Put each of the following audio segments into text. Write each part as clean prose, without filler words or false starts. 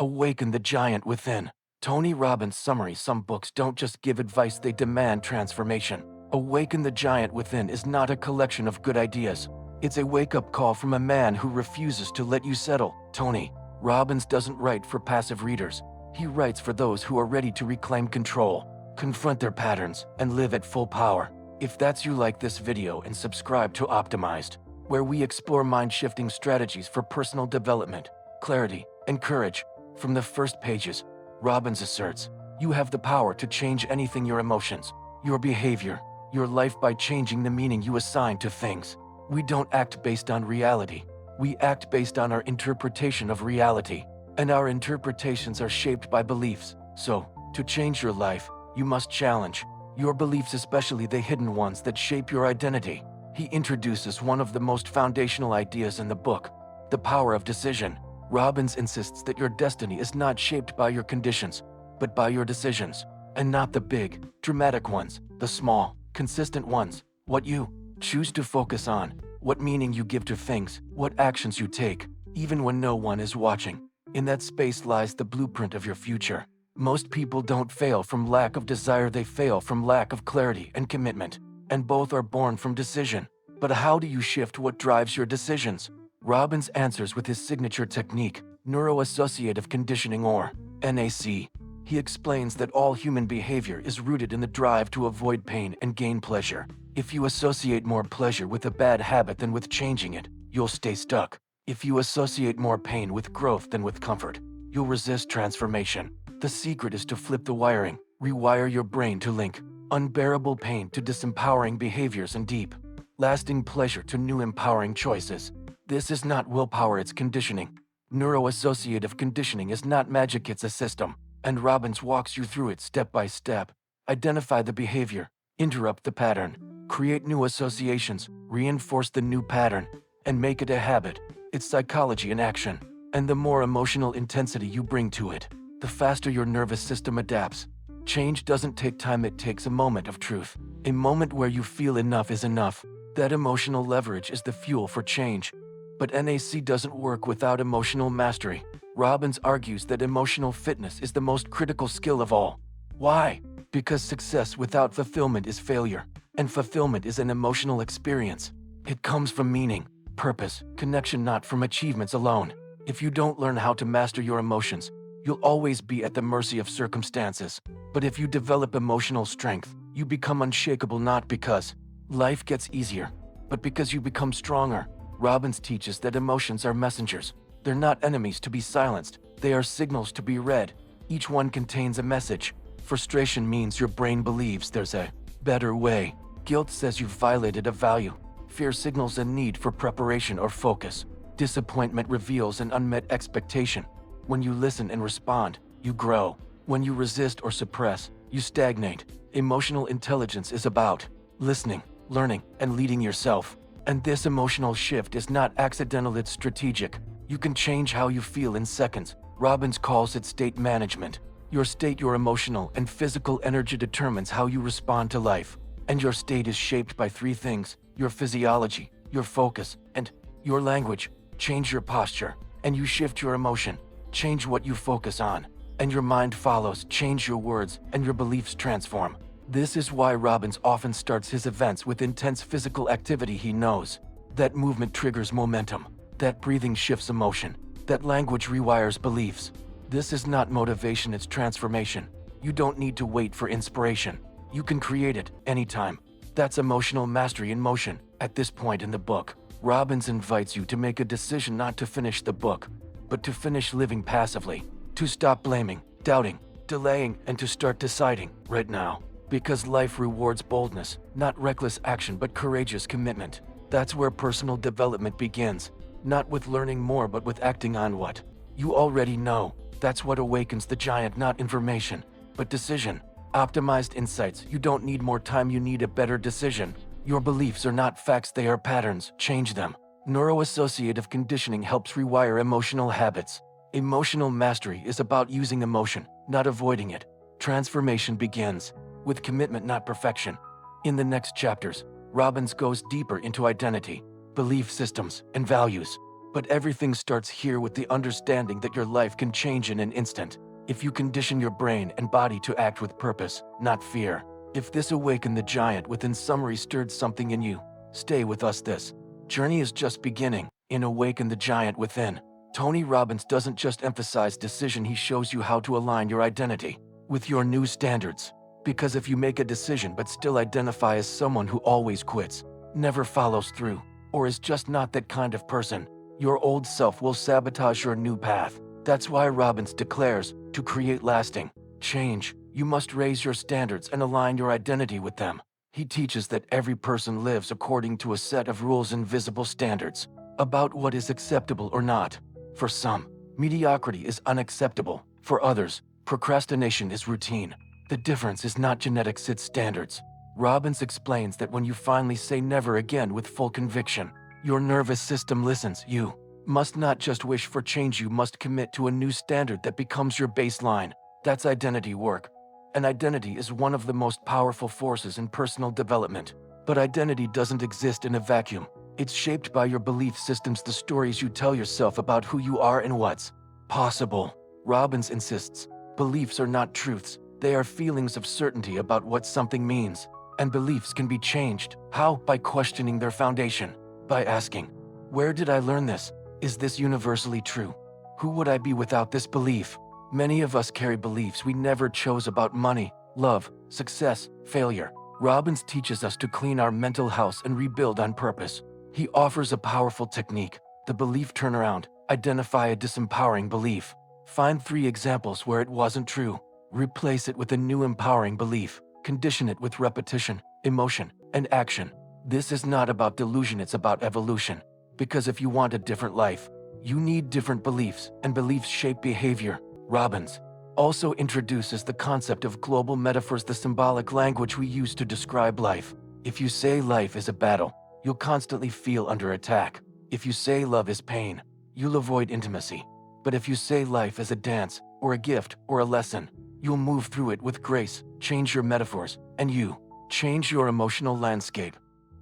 Awaken the Giant Within. Tony Robbins summary. Some books don't just give advice, they demand transformation. Awaken the Giant Within is not a collection of good ideas. It's a wake-up call from a man who refuses to let you settle. Tony Robbins doesn't write for passive readers. He writes for those who are ready to reclaim control, confront their patterns, and live at full power. If that's you, like this video and subscribe to Optimized, where we explore mind-shifting strategies for personal development, clarity, and courage. From the first pages, Robbins asserts, you have the power to change anything: your emotions, your behavior, your life, by changing the meaning you assign to things. We don't act based on reality. We act based on our interpretation of reality. And our interpretations are shaped by beliefs. So, to change your life, you must challenge your beliefs, especially the hidden ones that shape your identity. He introduces one of the most foundational ideas in the book, the power of decision. Robbins insists that your destiny is not shaped by your conditions, but by your decisions. And not the big, dramatic ones, the small, consistent ones. What you choose to focus on, what meaning you give to things, what actions you take, even when no one is watching. In that space lies the blueprint of your future. Most people don't fail from lack of desire, they fail from lack of clarity and commitment. And both are born from decision. But how do you shift what drives your decisions? Robbins answers with his signature technique, neuro-associative conditioning, or NAC. He explains that all human behavior is rooted in the drive to avoid pain and gain pleasure. If you associate more pleasure with a bad habit than with changing it, you'll stay stuck. If you associate more pain with growth than with comfort, you'll resist transformation. The secret is to flip the wiring, rewire your brain to link unbearable pain to disempowering behaviors and deep, lasting pleasure to new empowering choices. This is not willpower, it's conditioning. Neuro-associative conditioning is not magic, it's a system. And Robbins walks you through it step by step. Identify the behavior, interrupt the pattern, create new associations, reinforce the new pattern, and make it a habit. It's psychology in action. And the more emotional intensity you bring to it, the faster your nervous system adapts. Change doesn't take time, it takes a moment of truth. A moment where you feel enough is enough. That emotional leverage is the fuel for change. But NAC doesn't work without emotional mastery. Robbins argues that emotional fitness is the most critical skill of all. Why? Because success without fulfillment is failure, and fulfillment is an emotional experience. It comes from meaning, purpose, connection, not from achievements alone. If you don't learn how to master your emotions, you'll always be at the mercy of circumstances. But if you develop emotional strength, you become unshakable, not because life gets easier, but because you become stronger. Robbins teaches that emotions are messengers. They're not enemies to be silenced. They are signals to be read. Each one contains a message. Frustration means your brain believes there's a better way. Guilt says you've violated a value. Fear signals a need for preparation or focus. Disappointment reveals an unmet expectation. When you listen and respond, you grow. When you resist or suppress, you stagnate. Emotional intelligence is about listening, learning, and leading yourself. And this emotional shift is not accidental, it's strategic. You can change how you feel in seconds. Robbins calls it state management. Your state, your emotional and physical energy, determines how you respond to life. And your state is shaped by three things: your physiology, your focus, and your language. Change your posture, and you shift your emotion. Change what you focus on, and your mind follows. Change your words, and your beliefs transform. This is why Robbins often starts his events with intense physical activity. He knows that movement triggers momentum, that breathing shifts emotion, that language rewires beliefs. This is not motivation, it's transformation. You don't need to wait for inspiration. You can create it anytime. That's emotional mastery in motion. At this point in the book, Robbins invites you to make a decision, not to finish the book, but to finish living passively, to stop blaming, doubting, delaying, and to start deciding right now. Because life rewards boldness, not reckless action, but courageous commitment. That's where personal development begins, not with learning more, but with acting on what you already know. That's what awakens the giant, not information, but decision. Optimized insights. You don't need more time, you need a better decision. Your beliefs are not facts, they are patterns. Change them. Neuro-associative conditioning helps rewire emotional habits. Emotional mastery is about using emotion, not avoiding it. Transformation begins with commitment, not perfection. In the next chapters, Robbins goes deeper into identity, belief systems, and values. But everything starts here with the understanding that your life can change in an instant if you condition your brain and body to act with purpose, not fear. If this Awaken the Giant Within summary stirred something in you, stay with us. This journey is just beginning. In Awaken the Giant Within, Tony Robbins doesn't just emphasize decision, he shows you how to align your identity with your new standards. Because if you make a decision but still identify as someone who always quits, never follows through, or is just not that kind of person, your old self will sabotage your new path. That's why Robbins declares, to create lasting change, you must raise your standards and align your identity with them. He teaches that every person lives according to a set of rules and visible standards about what is acceptable or not. For some, mediocrity is unacceptable. For others, procrastination is routine. The difference is not genetics, it's standards. Robbins explains that when you finally say never again with full conviction, your nervous system listens. You must not just wish for change, you must commit to a new standard that becomes your baseline. That's identity work. And identity is one of the most powerful forces in personal development. But identity doesn't exist in a vacuum. It's shaped by your belief systems, the stories you tell yourself about who you are and what's possible. Robbins insists, beliefs are not truths. They are feelings of certainty about what something means. And beliefs can be changed. How? By questioning their foundation. By asking, where did I learn this? Is this universally true? Who would I be without this belief? Many of us carry beliefs we never chose about money, love, success, failure. Robbins teaches us to clean our mental house and rebuild on purpose. He offers a powerful technique, the belief turnaround. Identify a disempowering belief. Find 3 examples where it wasn't true. Replace it with a new empowering belief. Condition it with repetition, emotion, and action. This is not about delusion, it's about evolution. Because if you want a different life, you need different beliefs, and beliefs shape behavior. Robbins also introduces the concept of global metaphors, the symbolic language we use to describe life. If you say life is a battle, you'll constantly feel under attack. If you say love is pain, you'll avoid intimacy. But if you say life is a dance, or a gift, or a lesson, you'll move through it with grace. Change your metaphors, and you change your emotional landscape.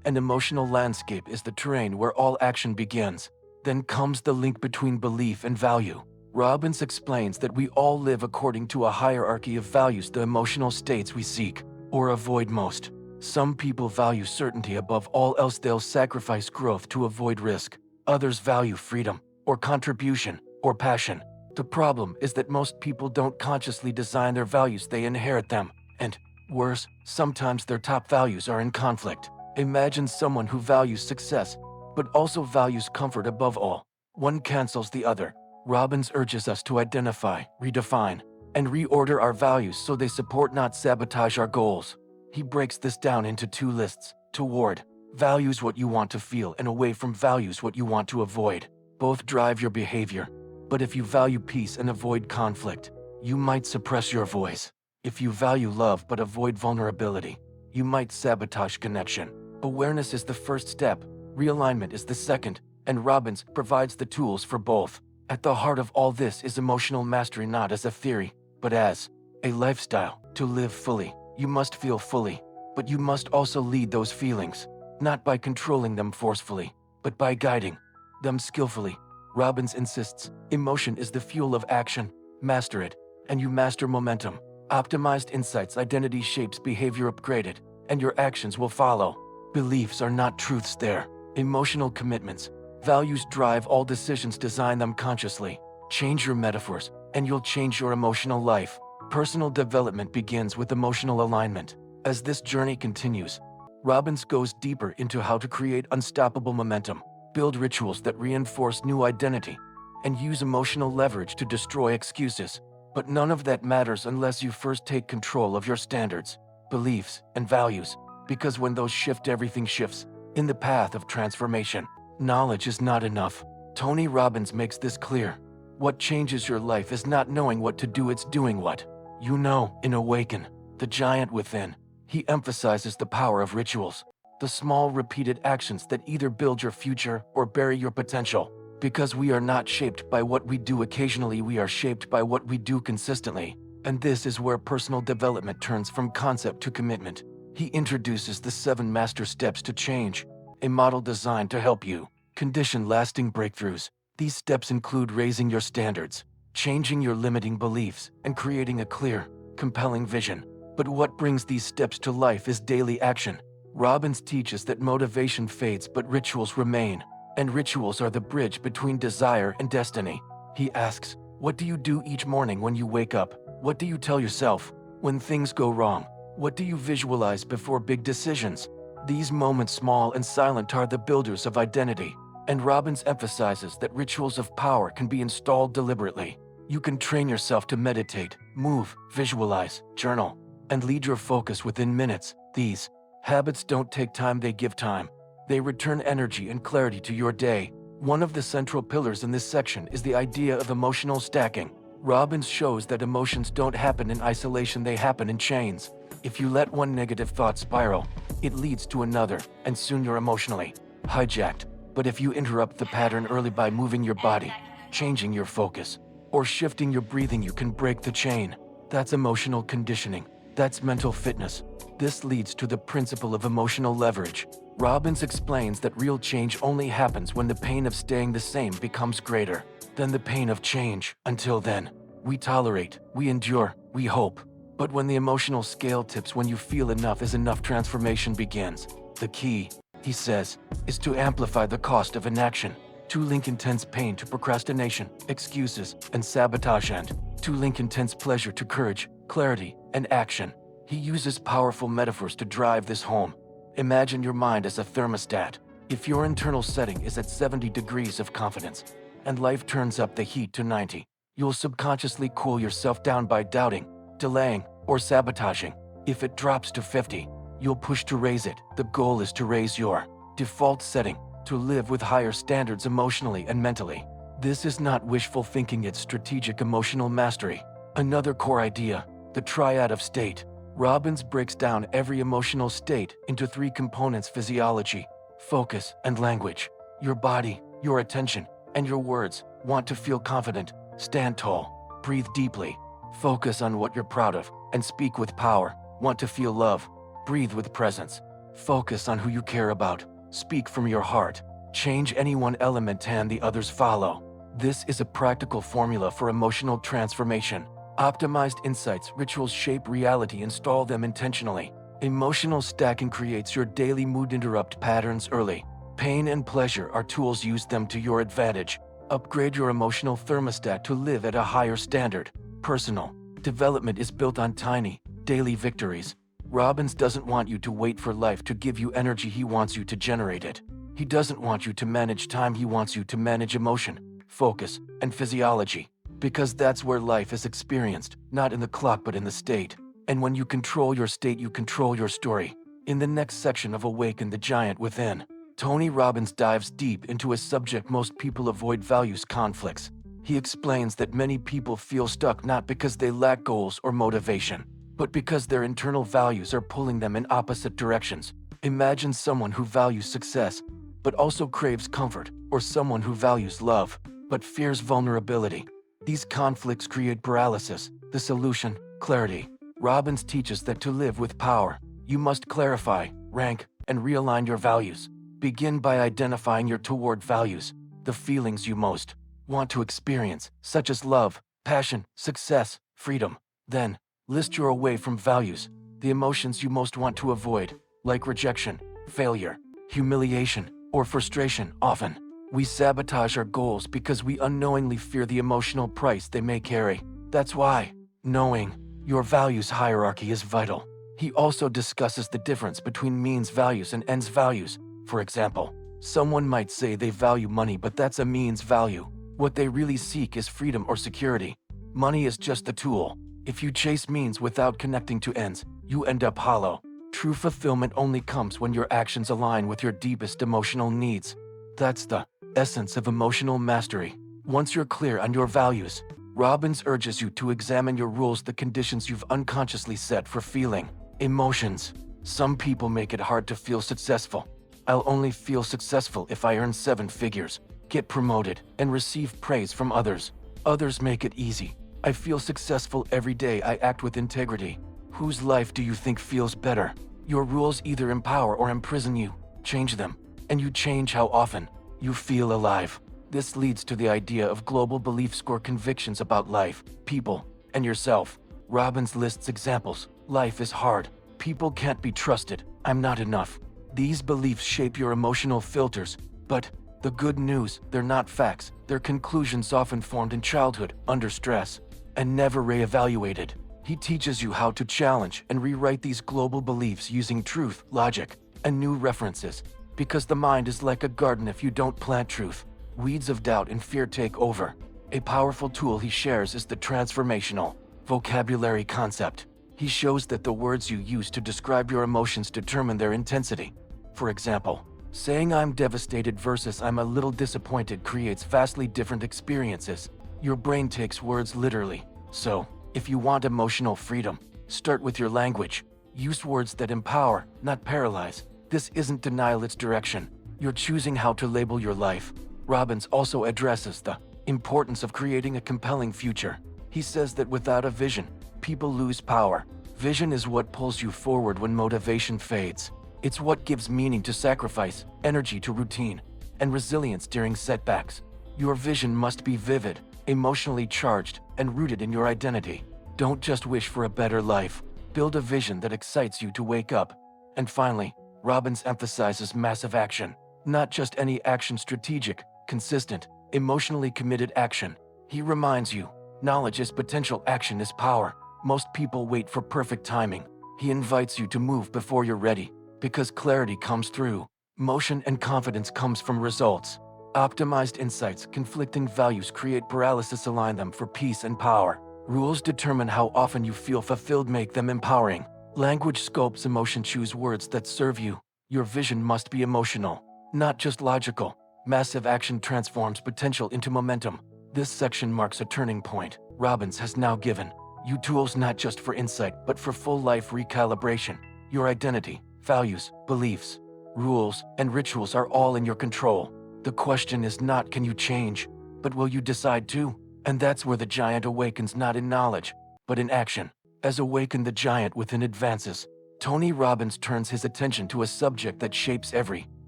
An emotional landscape is the terrain where all action begins. Then comes the link between belief and value. Robbins explains that we all live according to a hierarchy of values, the emotional states we seek or avoid most. Some people value certainty above all else, they'll sacrifice growth to avoid risk. Others value freedom, or contribution, or passion. The problem is that most people don't consciously design their values, they inherit them. And, worse, sometimes their top values are in conflict. Imagine someone who values success, but also values comfort above all. One cancels the other. Robbins urges us to identify, redefine, and reorder our values so they support, not sabotage, our goals. He breaks this down into 2 lists. Toward values what you want to feel, and away from values what you want to avoid. Both drive your behavior. But if you value peace and avoid conflict, you might suppress your voice. If you value love but avoid vulnerability, you might sabotage connection. Awareness is the first step, realignment is the second, and Robbins provides the tools for both. At the heart of all this is emotional mastery, not as a theory, but as a lifestyle. To live fully, you must feel fully, but you must also lead those feelings, not by controlling them forcefully, but by guiding them skillfully. Robbins insists, emotion is the fuel of action. Master it, and you master momentum. Optimized insights, identity shapes behavior, upgraded, and your actions will follow. Beliefs are not truths, they're emotional commitments. Values drive all decisions, design them consciously. Change your metaphors, and you'll change your emotional life. Personal development begins with emotional alignment. As this journey continues, Robbins goes deeper into how to create unstoppable momentum, build rituals that reinforce new identity, and use emotional leverage to destroy excuses. But none of that matters unless you first take control of your standards, beliefs, and values. Because when those shift, everything shifts. In the path of transformation, knowledge is not enough. Tony Robbins makes this clear. What changes your life is not knowing what to do, it's doing what you know. In Awaken the Giant Within, he emphasizes the power of rituals, the small repeated actions that either build your future or bury your potential. Because we are not shaped by what we do occasionally, we are shaped by what we do consistently. And this is where personal development turns from concept to commitment. He introduces the 7 master steps to change, a model designed to help you condition lasting breakthroughs. These steps include raising your standards, changing your limiting beliefs, and creating a clear, compelling vision. But what brings these steps to life is daily action. Robbins teaches that motivation fades but rituals remain, and rituals are the bridge between desire and destiny. He asks, what do you do each morning when you wake up? What do you tell yourself when things go wrong? What do you visualize before big decisions? These moments, small and silent, are the builders of identity. And Robbins emphasizes that rituals of power can be installed deliberately. You can train yourself to meditate, move, visualize, journal, and lead your focus within minutes. These habits don't take time, they give time. They return energy and clarity to your day. One of the central pillars in this section is the idea of emotional stacking. Robbins shows that emotions don't happen in isolation, they happen in chains. If you let one negative thought spiral, it leads to another, and soon you're emotionally hijacked. But if you interrupt the pattern early by moving your body, changing your focus, or shifting your breathing, you can break the chain. That's emotional conditioning. That's mental fitness. This leads to the principle of emotional leverage. Robbins explains that real change only happens when the pain of staying the same becomes greater than the pain of change. Until then, we tolerate, we endure, we hope. But when the emotional scale tips, when you feel enough is enough, transformation begins. The key, he says, is to amplify the cost of inaction, to link intense pain to procrastination, excuses, and sabotage, and to link intense pleasure to courage, clarity, and action. He uses powerful metaphors to drive this home. Imagine your mind as a thermostat. If your internal setting is at 70 degrees of confidence, and life turns up the heat to 90, you'll subconsciously cool yourself down by doubting, delaying, or sabotaging. If it drops to 50, you'll push to raise it. The goal is to raise your default setting, to live with higher standards emotionally and mentally. This is not wishful thinking, it's strategic emotional mastery. Another core idea, the triad of state. Robbins breaks down every emotional state into three components: physiology, focus, and language. Your body, your attention, and your words. Want to feel confident? Stand tall, breathe deeply, focus on what you're proud of, and speak with power. Want to feel love? Breathe with presence, focus on who you care about, speak from your heart. Change any one element and the others follow. This is a practical formula for emotional transformation. Optimized insights, rituals shape reality, install them intentionally. Emotional stacking creates your daily mood, interrupt patterns early. Pain and pleasure are tools, use them to your advantage. Upgrade your emotional thermostat to live at a higher standard. Personal development is built on tiny, daily victories. Robbins doesn't want you to wait for life to give you energy, he wants you to generate it. He doesn't want you to manage time, he wants you to manage emotion, focus, and physiology. Because that's where life is experienced, not in the clock but in the state. And when you control your state, you control your story. In the next section of Awaken the Giant Within, Tony Robbins dives deep into a subject most people avoid: values conflicts. He explains that many people feel stuck not because they lack goals or motivation, but because their internal values are pulling them in opposite directions. Imagine someone who values success, but also craves comfort, or someone who values love, but fears vulnerability. These conflicts create paralysis. The solution: clarity. Robbins teaches that to live with power, you must clarify, rank, and realign your values. Begin by identifying your toward values, the feelings you most want to experience, such as love, passion, success, freedom. Then, list your away from values, the emotions you most want to avoid, like rejection, failure, humiliation, or frustration. Often, we sabotage our goals because we unknowingly fear the emotional price they may carry. That's why knowing your values hierarchy is vital. He also discusses the difference between means values and ends values. For example, someone might say they value money, but that's a means value. What they really seek is freedom or security. Money is just the tool. If you chase means without connecting to ends, you end up hollow. True fulfillment only comes when your actions align with your deepest emotional needs. That's the essence of emotional mastery. Once you're clear on your values, Robbins urges you to examine your rules, the conditions you've unconsciously set for feeling emotions. Some people make it hard to feel successful. I'll only feel successful if I earn 7 figures, get promoted, and receive praise from others. Others make it easy. I feel successful every day, I act with integrity. Whose life do you think feels better? Your rules either empower or imprison you. Change them, and you change how often you feel alive. This leads to the idea of global beliefs or convictions about life, people, and yourself. Robbins lists examples. Life is hard. People can't be trusted. I'm not enough. These beliefs shape your emotional filters, but the good news, they're not facts. They're conclusions often formed in childhood, under stress, and never reevaluated. He teaches you how to challenge and rewrite these global beliefs using truth, logic, and new references. Because the mind is like a garden if you don't plant truth. Weeds of doubt and fear take over. A powerful tool he shares is the transformational vocabulary concept. He shows that the words you use to describe your emotions determine their intensity. For example, saying I'm devastated versus I'm a little disappointed creates vastly different experiences. Your brain takes words literally. So, if you want emotional freedom, start with your language. Use words that empower, not paralyze. This isn't denial, it's direction. You're choosing how to label your life. Robbins also addresses the importance of creating a compelling future. He says that without a vision, people lose power. Vision is what pulls you forward when motivation fades. It's what gives meaning to sacrifice, energy to routine, and resilience during setbacks. Your vision must be vivid, emotionally charged, and rooted in your identity. Don't just wish for a better life. Build a vision that excites you to wake up. And finally, Robbins emphasizes massive action. Not just any action, strategic, consistent, emotionally committed action. He reminds you, knowledge is potential, action is power. Most people wait for perfect timing. He invites you to move before you're ready, because clarity comes through motion and confidence comes from results. Optimized insights, conflicting values create paralysis, align them for peace and power. Rules determine how often you feel fulfilled, make them empowering. Language sculpts emotion, choose words that serve you. Your vision must be emotional, not just logical. Massive action transforms potential into momentum. This section marks a turning point. Robbins has now given you tools not just for insight, but for full life recalibration. Your identity, values, beliefs, rules, and rituals are all in your control. The question is not can you change, but will you decide to? And that's where the giant awakens, not in knowledge, but in action. As Awaken the Giant Within advances, Tony Robbins turns his attention to a subject that shapes every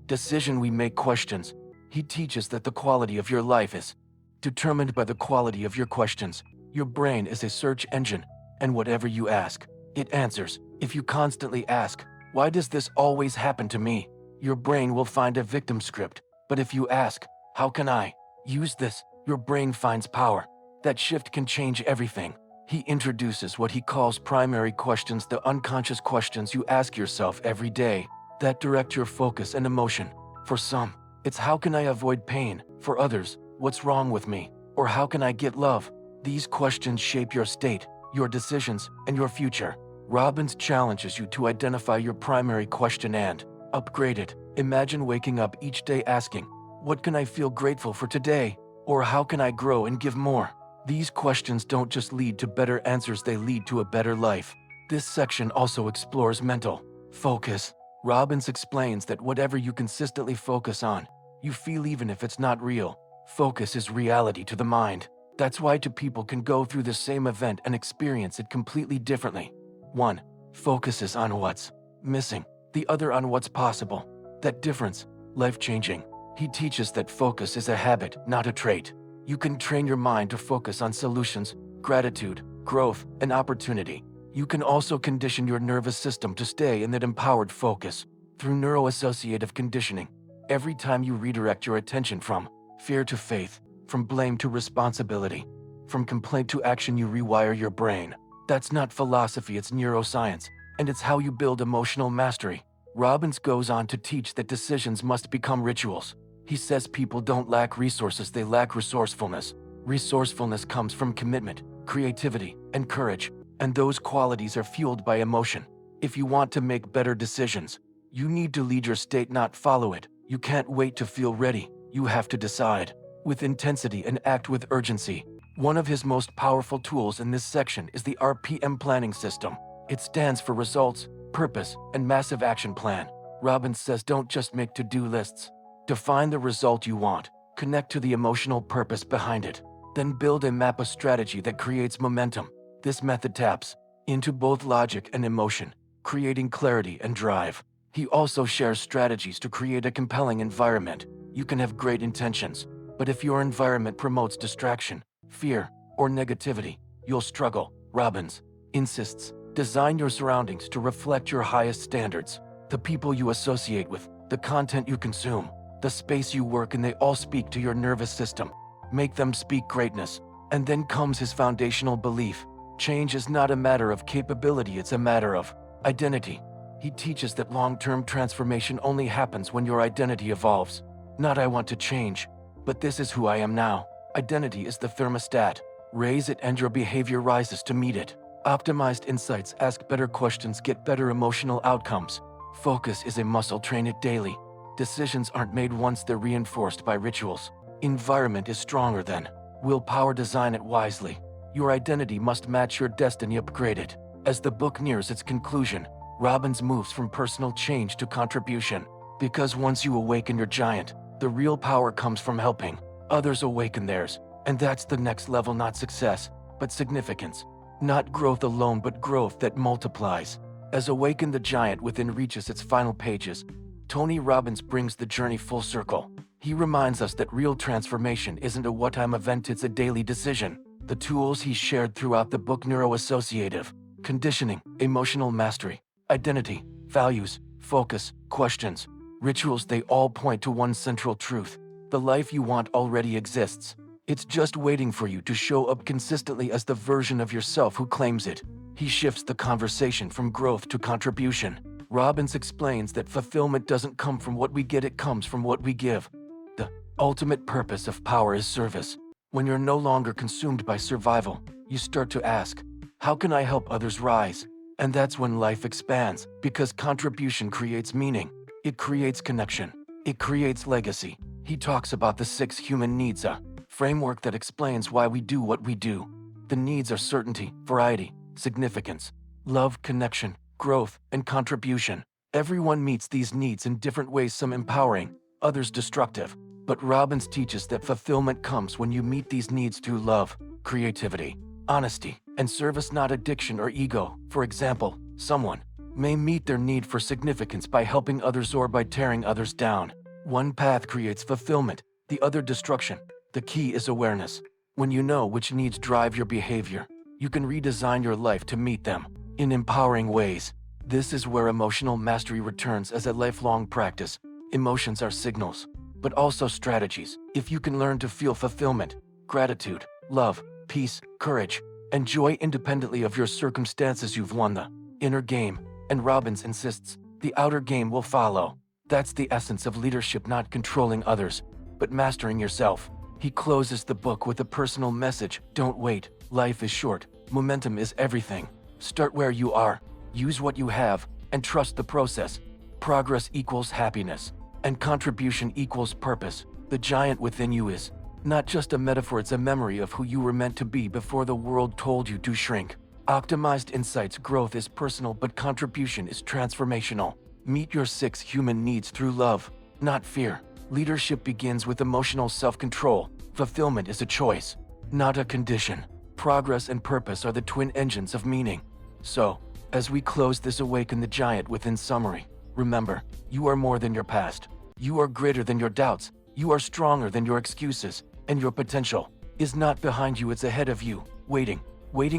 decision we make. Questions. He teaches that the quality of your life is determined by the quality of your questions. Your brain is a search engine, and whatever you ask, it answers. If you constantly ask, why does this always happen to me? Your brain will find a victim script. But if you ask, how can I use this? Your brain finds power. That shift can change everything. He introduces what he calls primary questions, the unconscious questions you ask yourself every day that direct your focus and emotion. For some, it's how can I avoid pain? For others, what's wrong with me? Or how can I get love? These questions shape your state, your decisions, and your future. Robbins challenges you to identify your primary question and upgrade it. Imagine waking up each day asking, what can I feel grateful for today? Or how can I grow and give more? These questions don't just lead to better answers, they lead to a better life. This section also explores mental focus. Robbins explains that whatever you consistently focus on, you feel even if it's not real. Focus is reality to the mind. That's why two people can go through the same event and experience it completely differently. One focuses on what's missing, the other on what's possible. That difference, life-changing. He teaches that focus is a habit, not a trait. You can train your mind to focus on solutions, gratitude, growth, and opportunity. You can also condition your nervous system to stay in that empowered focus through neuro-associative conditioning. Every time you redirect your attention from fear to faith, from blame to responsibility, from complaint to action, you rewire your brain. That's not philosophy, it's neuroscience, and it's how you build emotional mastery. Robbins goes on to teach that decisions must become rituals. He says people don't lack resources, they lack resourcefulness. Resourcefulness comes from commitment, creativity, and courage, and those qualities are fueled by emotion. If you want to make better decisions, you need to lead your state, not follow it. You can't wait to feel ready. You have to decide with intensity and act with urgency. One of his most powerful tools in this section is the RPM planning system. It stands for results, purpose, and massive action plan. Robbins says don't just make to-do lists. Define the result you want, connect to the emotional purpose behind it, then build a map, a strategy that creates momentum. This method taps into both logic and emotion, creating clarity and drive. He also shares strategies to create a compelling environment. You can have great intentions, But if your environment promotes distraction, fear, or negativity, you'll struggle. Robbins insists, design your surroundings to reflect your highest standards. The people you associate with, the content you consume, the space you work in, they all speak to your nervous system. Make them speak greatness. And then comes his foundational belief. Change is not a matter of capability, it's a matter of identity. He teaches that long-term transformation only happens when your identity evolves. Not I want to change, but this is who I am now. Identity is the thermostat. Raise it and your behavior rises to meet it. Optimized insights ask better questions, get better emotional outcomes. Focus is a muscle, train it daily. Decisions aren't made once, they're reinforced by rituals. Environment is stronger than willpower, design it wisely. Your identity must match your destiny, upgrade it. As the book nears its conclusion, Robbins moves from personal change to contribution. Because once you awaken your giant, the real power comes from helping others awaken theirs. And that's the next level, not success, but significance. Not growth alone, but growth that multiplies. As Awaken the Giant Within reaches its final pages, Tony Robbins brings the journey full circle. He reminds us that real transformation isn't a one-time event, it's a daily decision. The tools he shared throughout the book, neuro-associative, conditioning, emotional mastery, identity, values, focus, questions, rituals, they all point to one central truth. The life you want already exists. It's just waiting for you to show up consistently as the version of yourself who claims it. He shifts the conversation from growth to contribution. Robbins explains that fulfillment doesn't come from what we get, it comes from what we give. The ultimate purpose of power is service. When you're no longer consumed by survival, you start to ask, how can I help others rise? And that's when life expands, because contribution creates meaning. It creates connection. It creates legacy. He talks about the 6 human needs, a framework that explains why we do what we do. The needs are certainty, variety, significance, love, connection, growth, and contribution. Everyone meets these needs in different ways, some empowering, others destructive. But Robbins teaches that fulfillment comes when you meet these needs through love, creativity, honesty, and service, not addiction or ego. For example, someone may meet their need for significance by helping others or by tearing others down. One path creates fulfillment, the other destruction. The key is awareness. When you know which needs drive your behavior, you can redesign your life to meet them in empowering ways. This is where emotional mastery returns as a lifelong practice. Emotions are signals, but also strategies. If you can learn to feel fulfillment, gratitude, love, peace, courage, and joy independently of your circumstances, you've won the inner game. And Robbins insists, the outer game will follow. That's the essence of leadership, not controlling others, but mastering yourself. He closes the book with a personal message. Don't wait. Life is short. Momentum is everything. Start where you are. Use what you have, and trust the process. Progress equals happiness, and contribution equals purpose. The giant within you is not just a metaphor, it's a memory of who you were meant to be before the world told you to shrink. Optimized insights, growth is personal, but contribution is transformational. Meet your 6 human needs through love, not fear. Leadership begins with emotional self-control. Fulfillment is a choice, not a condition. Progress and purpose are the twin engines of meaning. So, as we close this Awaken the Giant Within summary, remember, you are more than your past. You are greater than your doubts. You are stronger than your excuses. And your potential is not behind you, it's ahead of you, waiting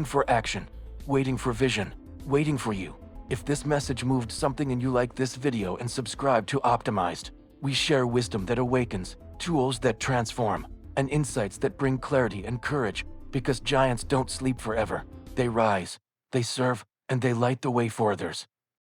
for action, waiting for vision, waiting for you. If this message moved something and you like this video, and subscribe to Optimized. We share wisdom that awakens, tools that transform, and insights that bring clarity and courage, because giants don't sleep forever. They rise, they serve, and they light the way for others.